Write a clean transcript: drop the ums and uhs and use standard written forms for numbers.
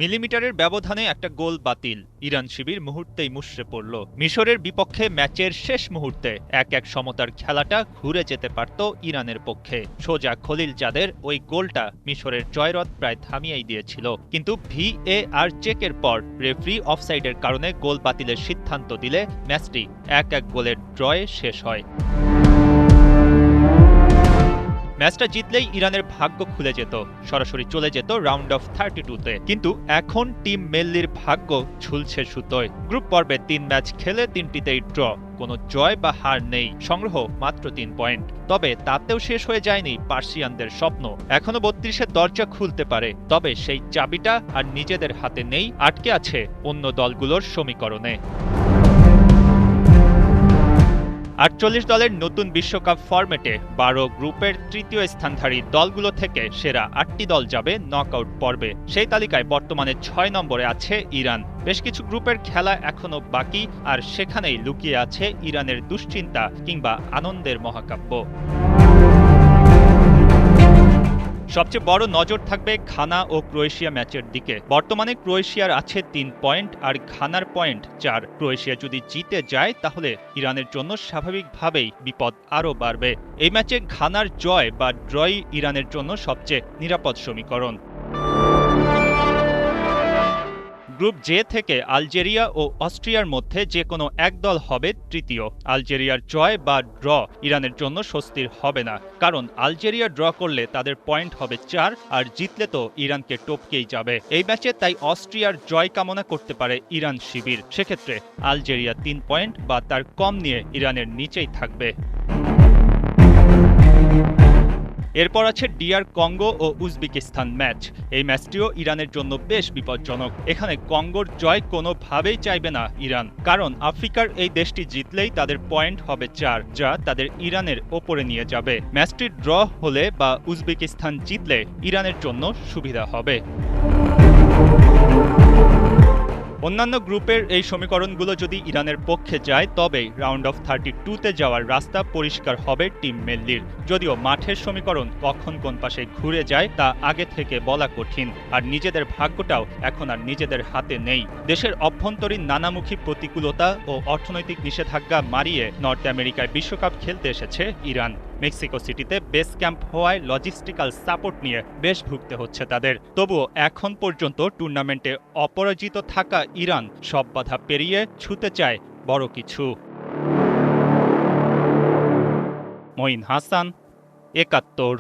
মিলিমিটারের ব্যবধানে একটা গোল বাতিল। ইরান শিবির মুহূর্তেই মুষড়ে পড়ল। মিশরের বিপক্ষে ম্যাচের শেষ মুহূর্তে ১-১ সমতার খেলাটা ঘুরে যেতে পারত ইরানের পক্ষে। সোজা খলিলজাদের ওই গোলটা মিশরের জয়রথ প্রায় থামিয়েই দিয়েছিল। কিন্তু ভিএআর চেকের পর রেফারি অফসাইডের কারণে গোল বাতিলের সিদ্ধান্ত দিলে ম্যাচটি ১-১ গোলের ড্রয়ে শেষ হয়। ম্যাচটা জিতলেই ইরানের ভাগ্য খুলে যেত, সরাসরি চলে যেত রাউন্ড অফ 32-তে। কিন্তু এখন টিম মেল্লির ভাগ্য ঝুলছে সুতোয়। গ্রুপ পর্বে ৩ ম্যাচ খেলে ৩টিতেই ড্র, কোনো জয় বা হার নেই, সংগ্রহ মাত্র ৩ পয়েন্ট। তবে তাতেও শেষ হয়ে যায়নি পার্সিয়ানদের স্বপ্ন। এখনো ৩২-এর দরজা খুলতে পারে, তবে সেই চাবিটা আর নিজেদের হাতে নেই, আটকে আছে অন্য দলগুলোর সমীকরণে। ৪৮ দলের নতুন বিশ্বকাপ ফরম্যাটে ১২ গ্রুপের তৃতীয় স্থানধারী দলগুলো থেকে সেরা ৮টি দল যাবে নকআউট পর্বে। সেই তালিকায় বর্তমানে ৬ নম্বরে আছে ইরান। বেশ কিছু গ্রুপের খেলা এখনো বাকি, আর সেখানেই লুকিয়ে আছে ইরানের দুশ্চিন্তা কিংবা আনন্দের মহাকাব্য। সবচেয়ে বড় নজর থাকবে ঘানা ও ক্রোয়েশিয়া ম্যাচের দিকে। বর্তমানে ক্রোয়েশিয়ার আছে ৩ পয়েন্ট আর ঘানার পয়েন্ট ৪। ক্রোয়েশিয়া যদি জিতে যায় তাহলে ইরানের জন্য স্বাভাবিকভাবেই বিপদ আরও বাড়বে। এই ম্যাচে ঘানার জয় বা ড্রই ইরানের জন্য সবচেয়ে নিরাপদ সমীকরণ। গ্রুপ জে থেকে আলজেরিয়া ও অস্ট্রিয়ার মধ্যে যে কোনো এক দল হবে তৃতীয়। আলজেরিয়ার জয় বা ড্র ইরানের জন্য স্বস্তির হবে না, কারণ আলজেরিয়া ড্র করলে তাদের পয়েন্ট হবে ৪, আর জিতলে তো ইরানকে টপকেই যাবে। এই ম্যাচে তাই অস্ট্রিয়ার জয় কামনা করতে পারে ইরান শিবির। সেক্ষেত্রে আলজেরিয়া ৩ পয়েন্ট বা তার কম নিয়ে ইরানের নিচেই থাকবে। এরপর আছে ডিআর কঙ্গো ও উজবেকিস্তান ম্যাচ। এই ম্যাচটিও ইরানের জন্য বেশ বিপজ্জনক। এখানে কঙ্গোর জয় কোনোভাবেই চাইবে না ইরান, কারণ আফ্রিকার এই দেশটি জিতলেই তাদের পয়েন্ট হবে ৪, যা তাদের ইরানের ওপরে নিয়ে যাবে। ম্যাচটি ড্র হলে বা উজবেকিস্তান জিতলে ইরানের জন্য সুবিধা হবে। অন্যান্য গ্রুপের এই সমীকরণগুলো যদি ইরানের পক্ষে যায়, তবেই রাউন্ড অফ 32-তে যাওয়ার রাস্তা পরিষ্কার হবে টিম মেল্লির। যদিও মাঠের সমীকরণ কখন কোন পাশে ঘুরে যায় তা আগে থেকে বলা কঠিন, আর নিজেদের ভাগ্যটাও এখন আর নিজেদের হাতে নেই। দেশের অভ্যন্তরীণ নানামুখী প্রতিকূলতা ও অর্থনৈতিক নিষেধাজ্ঞা মারিয়ে নর্থ আমেরিকায় বিশ্বকাপ খেলতে এসেছে ইরান। মেক্সিকো সিটিতে বেস ক্যাম্প হওয়ায় লজিস্টিক্যাল সাপোর্ট নিয়ে বেশ ভুগতে হচ্ছে তাদের। তবুও এখন পর্যন্ত টুর্নামেন্টে অপরাজিত থাকা ইরান সব বাধা পেরিয়ে ছুঁতে চায় বড় কিছু। মঈন হাসান, ৭১।